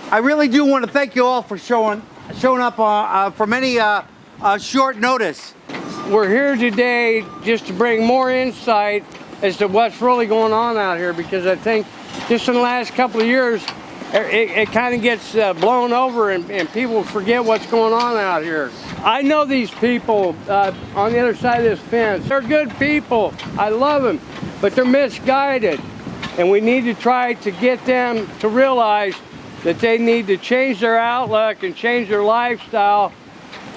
I really do want to thank you all for showing up from any short notice. We're here today just to bring more insight as to what's really going on out here, because I think just in the last couple of years, it kind of gets blown over and people forget what's going on out here. I know these people on the other side of this fence. They're good people. I love them, but they're misguided. And we need to try to get them to realize that they need to change their outlook and change their lifestyle,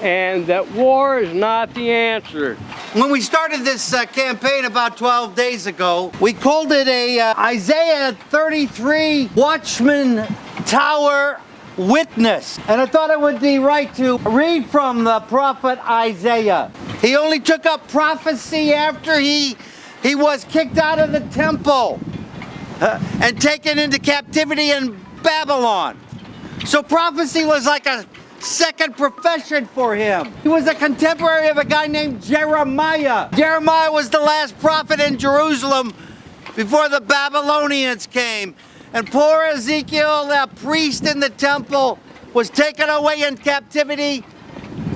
and that war is not the answer. When we started this campaign about 12 days ago, we called it a Isaiah 33 Watchman Tower Witness. And I thought it would be right to read from the prophet Isaiah. He only took up prophecy after he was kicked out of the temple and taken into captivity in Babylon. So prophecy was like a second profession for him. He was a contemporary of a guy named Jeremiah. Jeremiah was the last prophet in Jerusalem before the Babylonians came. And poor Ezekiel, that priest in the temple, was taken away in captivity,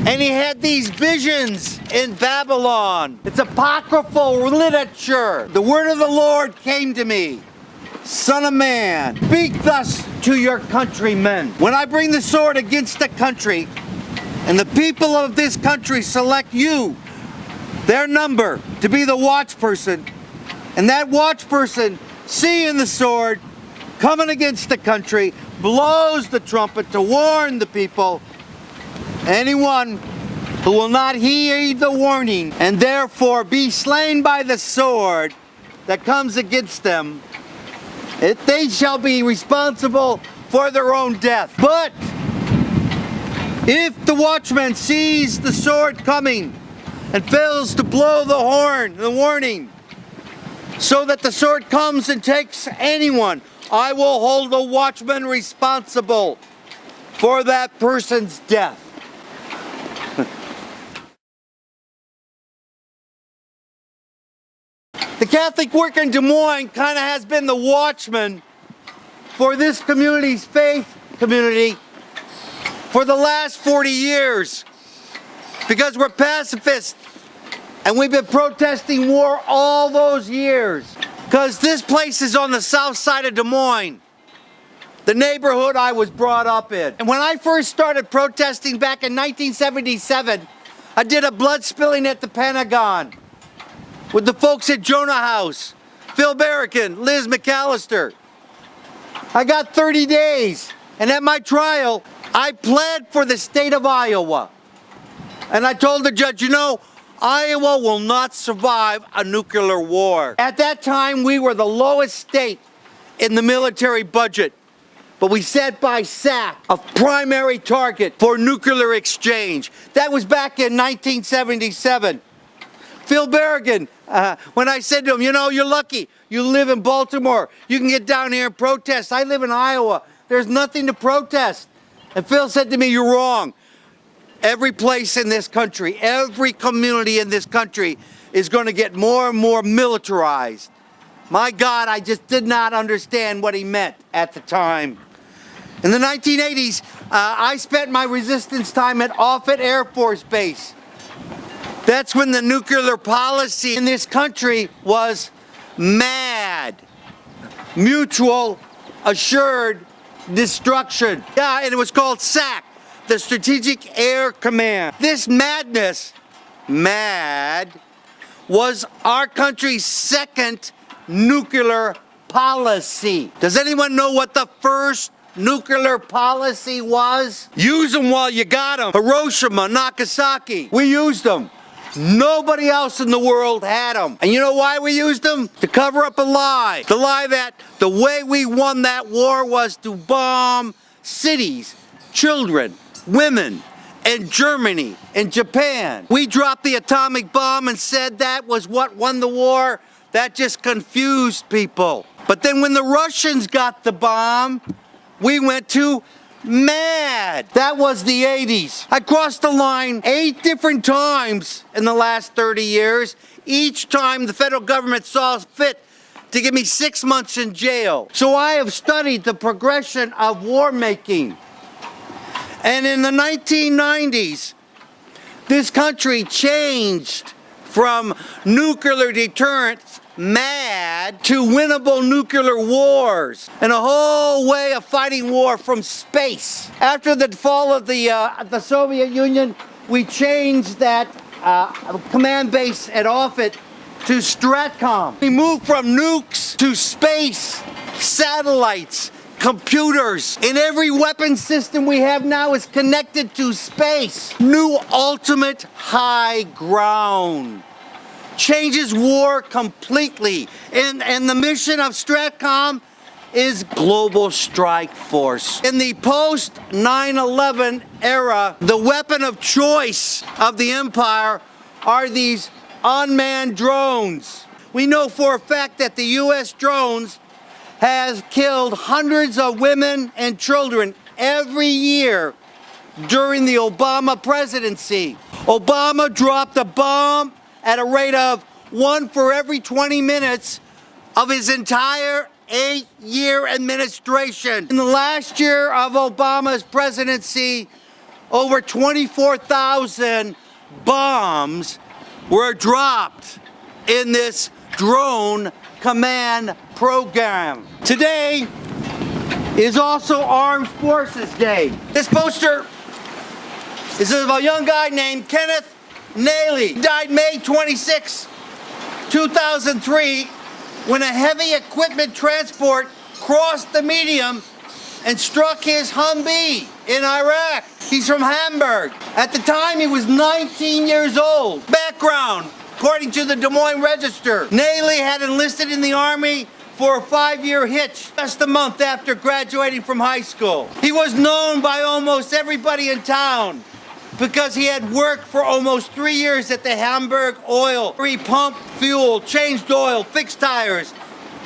and he had these visions in Babylon. It's apocryphal literature. The word of the Lord came to me. Son of man, speak thus to your countrymen. When I bring the sword against a country, and the people of this country select you, their number, to be the watch person, and that watch person, seeing the sword coming against the country, blows the trumpet to warn the people, anyone who will not heed the warning, and therefore be slain by the sword that comes against them, they shall be responsible for their own death. But if the watchman sees the sword coming and fails to blow the horn, the warning, so that the sword comes and takes anyone, I will hold the watchman responsible for that person's death. The Catholic work in Des Moines kind of has been the watchman for this community's faith community for the last 40 years, because we're pacifists and we've been protesting war all those years. Because this place is on the south side of Des Moines, the neighborhood I was brought up in. And when I first started protesting back in 1977, I did a blood spilling at the Pentagon with the folks at Jonah House, Phil Barrican, Liz McAllister. I got 30 days, and at my trial, I pled for the state of Iowa. And I told the judge, you know, Iowa will not survive a nuclear war. At that time, we were the lowest state in the military budget, but we set by SAC a primary target for nuclear exchange. That was back in 1977. Phil Barrigan, when I said to him, you know, you're lucky. You live in Baltimore. You can get down here and protest. I live in Iowa. There's nothing to protest. And Phil said to me, you're wrong. Every place in this country, every community in this country is going to get more and more militarized. My God, I just did not understand what he meant at the time. In the 1980s, I spent my resistance time at Offutt Air Force Base. That's when the nuclear policy in this country was MAD, mutual assured destruction. Yeah, and it was called SAC, the Strategic Air Command. This madness, MAD, was our country's second nuclear policy. Does anyone know what the first nuclear policy was? Use them while you got them. Hiroshima, Nagasaki, we used them. Nobody else in the world had them. And you know why we used them? To cover up a lie. The lie that the way we won that war was to bomb cities, children, women, and Germany and Japan. We dropped the atomic bomb and said that was what won the war. That just confused people. But then when the Russians got the bomb, we went to MAD. That was the 80s. I crossed the line 8 different times in the last 30 years. Each time the federal government saw fit to give me 6 months in jail. So I have studied the progression of war making. And in the 1990s, this country changed from nuclear deterrence mad to winnable nuclear wars and a whole way of fighting war from space. After the fall of the Soviet Union, we changed that command base at Offutt to Stratcom. We moved from nukes to space, satellites, computers. And every weapon system we have now is connected to space. New ultimate high ground. Changes war completely. And the mission of Stratcom is global strike force. In the post 9/11 era, the weapon of choice of the empire are these unmanned drones. We know for a fact that the U.S. drones has killed hundreds of women and children every year during the Obama presidency. Obama dropped a bomb at a rate of 1 for every 20 minutes of his entire 8-year administration. In the last year of Obama's presidency, over 24,000 bombs were dropped in this drone command program. Today is also Armed Forces Day. This poster is of a young guy named Kenneth Naley. He died May 26, 2003, when a heavy equipment transport crossed the median and struck his Humvee in Iraq. He's from Hamburg. At the time, he was 19 years old. Background, according to the Des Moines Register, Naley had enlisted in the Army for a 5-year hitch just a month after graduating from high school. He was known by almost everybody in town because he had worked for almost 3 years at the Hamburg Oil. He pumped fuel, changed oil, fixed tires,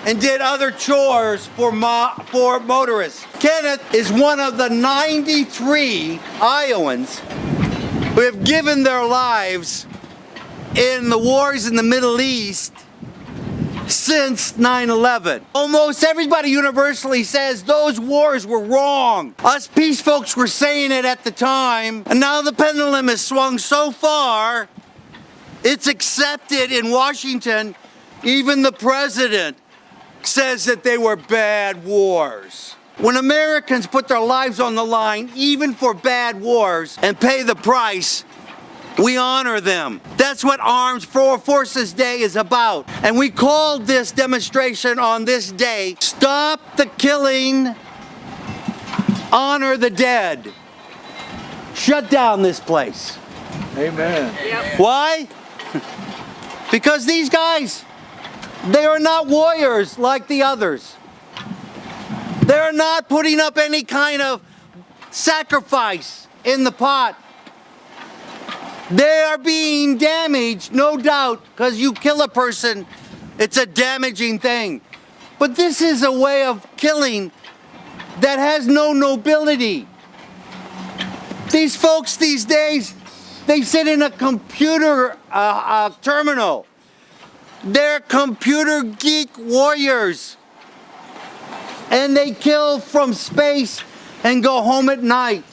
and did other chores for motorists. Kenneth is one of the 93 Iowans who have given their lives in the wars in the Middle East since 9/11. Almost everybody universally says those wars were wrong. Us peace folks were saying it at the time, and now the pendulum has swung so far, it's accepted in Washington. Even the president says that they were bad wars. When Americans put their lives on the line, even for bad wars, and pay the price, we honor them. That's what Armed Forces Day is about. And we called this demonstration on this day, Stop the Killing, Honor the Dead. Shut down this place. Amen. Yep. Why? Because these guys, they are not warriors like the others. They're not putting up any kind of sacrifice in the pot. They are being damaged, no doubt, because you kill a person, it's a damaging thing. But this is a way of killing that has no nobility. These folks these days, they sit in a computer terminal. They're computer geek warriors. And they kill from space and go home at night.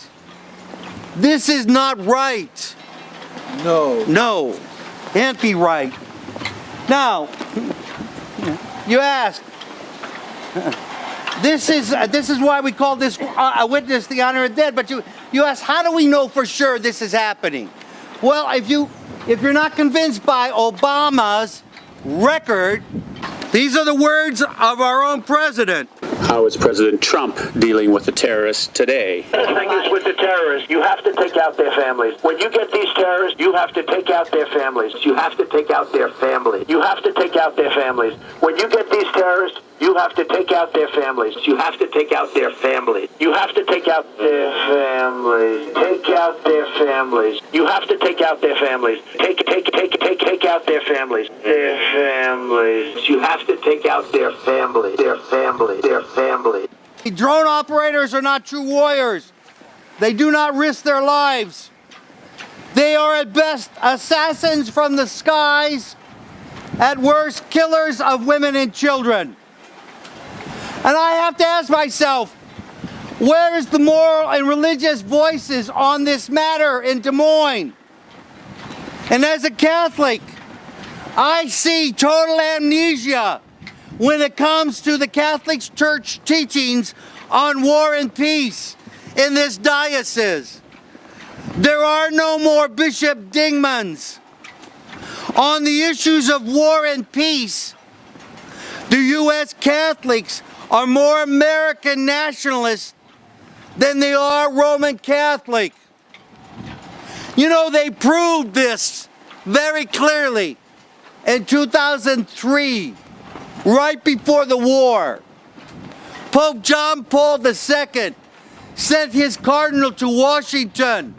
This is not right. No, can't be right. Now, you ask, this is why we call this a witness the honor of dead. But you ask, how do we know for sure this is happening? Well, if you're not convinced by Obama's record, these are the words of our own president. How is President Trump dealing with the terrorists today? The thing is with the terrorists, you have to take out their families. When you get these terrorists, you have to take out their families. You have to take out their families. You have to take out their families. When you get these terrorists, you have to take out their families. You have to take out their families. You have to take out their families. Take out their families. You have to take out their families. Take out their families. Their families. You have to take out their family. Their family. Their family. Drone operators are not true warriors. They do not risk their lives. They are at best assassins from the skies at worst, killers of women and children. And I have to ask myself, where is the moral and religious voices on this matter in Des Moines? And as a Catholic, I see total amnesia when it comes to the Catholic Church teachings on war and peace in this diocese. There are no more Bishop Dingmans. On the issues of war and peace, the U.S. Catholics are more American nationalists than they are Roman Catholic. You know, they proved this very clearly in 2003, right before the war. Pope John Paul II sent his cardinal to Washington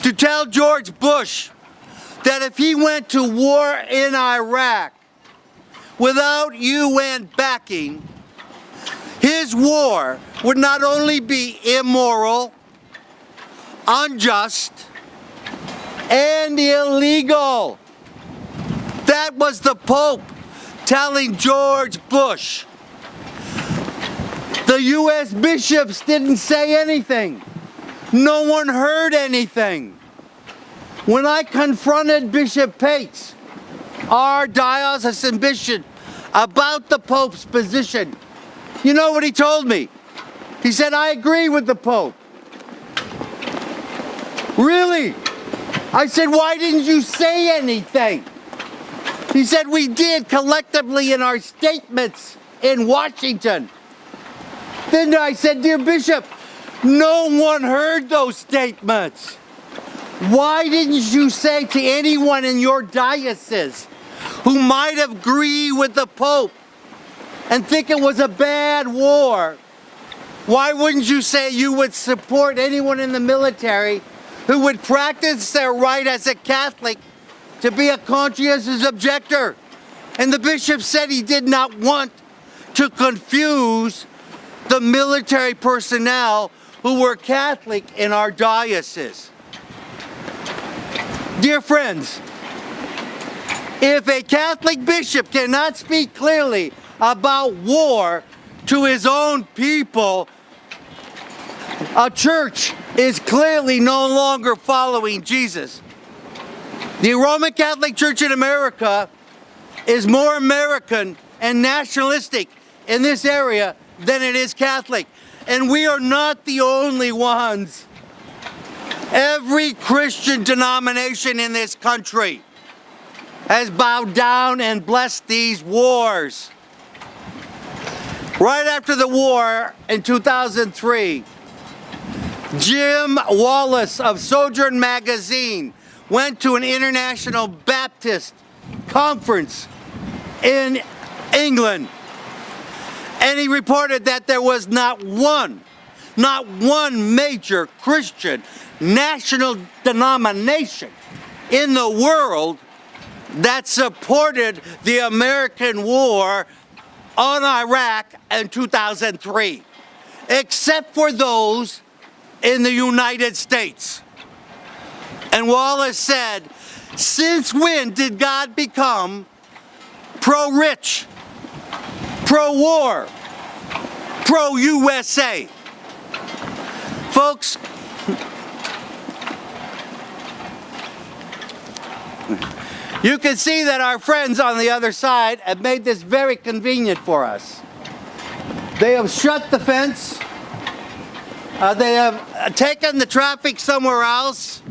to tell George Bush that if he went to war in Iraq without UN backing, his war would not only be immoral, unjust, and illegal. That was the Pope telling George Bush. The U.S. bishops didn't say anything. No one heard anything. When I confronted Bishop Pates, our diocesan bishop, about the Pope's position, you know what he told me? He said, I agree with the Pope. Really? I said, why didn't you say anything? He said, we did collectively in our statements in Washington. Then I said, dear Bishop, no one heard those statements. Why didn't you say to anyone in your diocese who might agree with the Pope and think it was a bad war, why wouldn't you say you would support anyone in the military who would practice their right as a Catholic to be a conscientious objector? And the bishop said he did not want to confuse the military personnel who were Catholic in our diocese. Dear friends, if a Catholic bishop cannot speak clearly about war to his own people, a church is clearly no longer following Jesus. The Roman Catholic Church in America is more American and nationalistic in this area than it is Catholic. And we are not the only ones. Every Christian denomination in this country has bowed down and blessed these wars. Right after the war in 2003, Jim Wallace of Sojourn Magazine went to an International Baptist conference in England, and he reported that there was not one major Christian national denomination in the world that supported the American war on Iraq in 2003, except for those in the United States. And Wallace said, since when did God become pro-rich, pro-war, pro-USA? Folks, you can see that our friends on the other side have made this very convenient for us. They have shut the fence. They have taken the traffic somewhere else.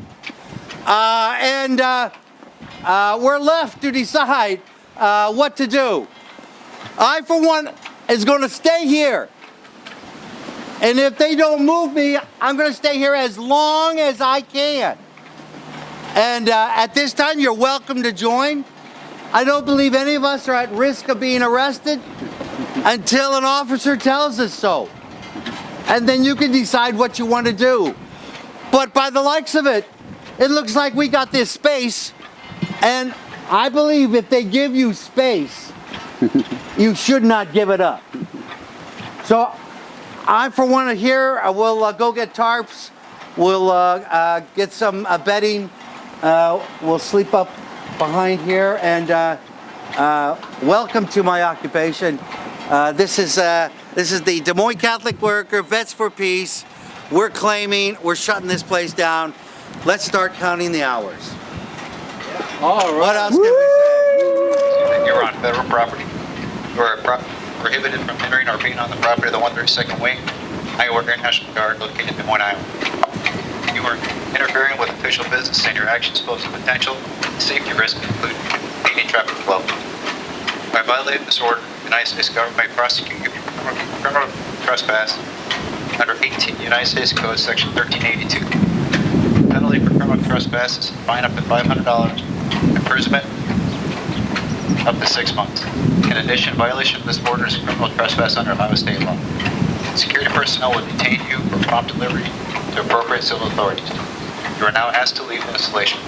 And we're left to decide what to do. I, for one, is going to stay here. And if they don't move me, I'm going to stay here as long as I can. And at this time, you're welcome to join. I don't believe any of us are at risk of being arrested until an officer tells us so. And then you can decide what you want to do. But by the likes of it, it looks like we got this space. And I believe if they give you space, you should not give it up. So I, for one, here, will go get tarps. We'll get some bedding. We'll sleep up behind here, and Welcome to my occupation. This is the Des Moines Catholic Worker, Vets for Peace. We're shutting this place down. Let's start counting the hours. All right. What else can we say? You're on federal property. You are prohibited from entering or being on the property of the 132nd Wing, Iowa Air National Guard, located in Des Moines, Iowa. You are interfering with official business, and your actions pose a potential safety risk, including impeding traffic flow. By violating this order, the United States government may prosecute you for criminal trespass under 18 United States Code Section 1382. The penalty for criminal trespass is a fine up to $500, imprisonment up to 6 months. In addition, violation of this order is criminal trespass under Ohio state law. Security personnel will detain you for prompt delivery to appropriate civil authorities. You are now asked to leave the installation.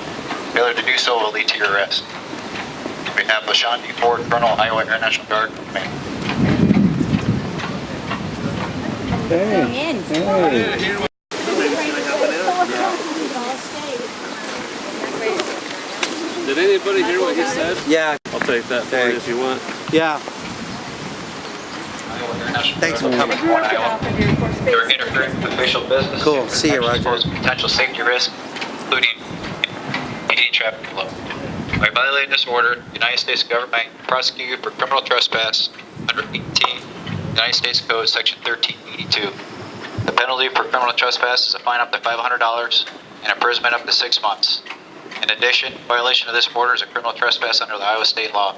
Failure to do so will lead to your arrest. On behalf of Sean D. Ford, Colonel, Iowa Air National Guard, Maine. Did anybody hear what he said? Yeah, I'll take that for you if you want. yeah. Iowa Air National Thanks Guard, for coming. Des Moines, Iowa. You are interfering with official business. Cool. See you, Actions Roger. pose potential safety risk, including impeding traffic flow. By violating this order, the United States government may prosecute you for criminal trespass under 18 United States Code Section 1382. The penalty for criminal trespass is a fine up to $500 and imprisonment up to 6 months. In addition, violation of this order is a criminal trespass under the Iowa state law.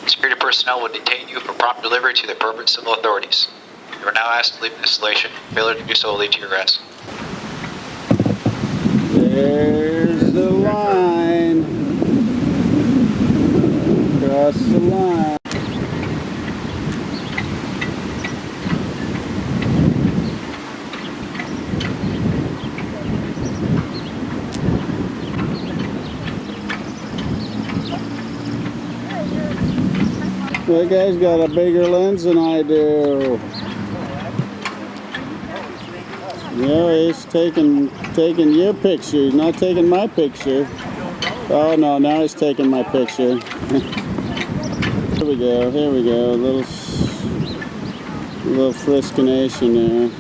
Security personnel will detain you for prompt delivery to the appropriate civil authorities. You are now asked to leave the installation. Failure to do so will lead to your arrest. There's the line. Cross the line. That guy's got a bigger lens than I do. Yeah, he's taking your picture. He's not taking my picture. Oh no, now he's taking my picture. Here we go. Here we go. A little friskination there.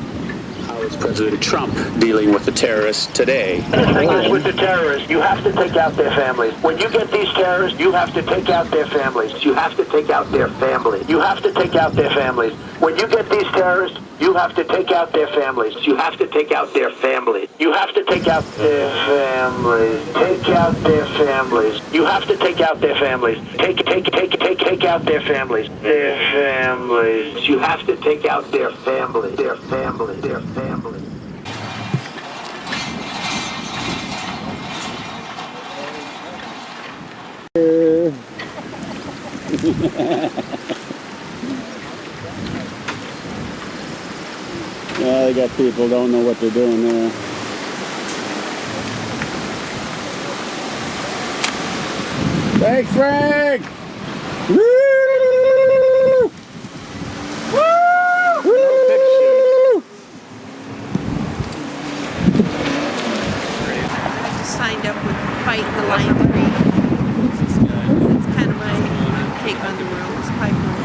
How is President Trump dealing with the terrorists today? The thing is with the terrorists, you have to take out their families. When you get these terrorists, you have to take out their families. You have to take out their families. You have to take out their families. When you get these terrorists, you have to take out their families. You have to take out their families. You have to take out their families. Take out their families. You have to take out their families. Take out their families. Their families. You have to take out their families. Their families. Their families. Yeah, they got people don't know what they're doing there. Thanks, Frank! Woo! Woo! Signed up with Fight the Line 3. That's kind of my take on the world. It's pipeline.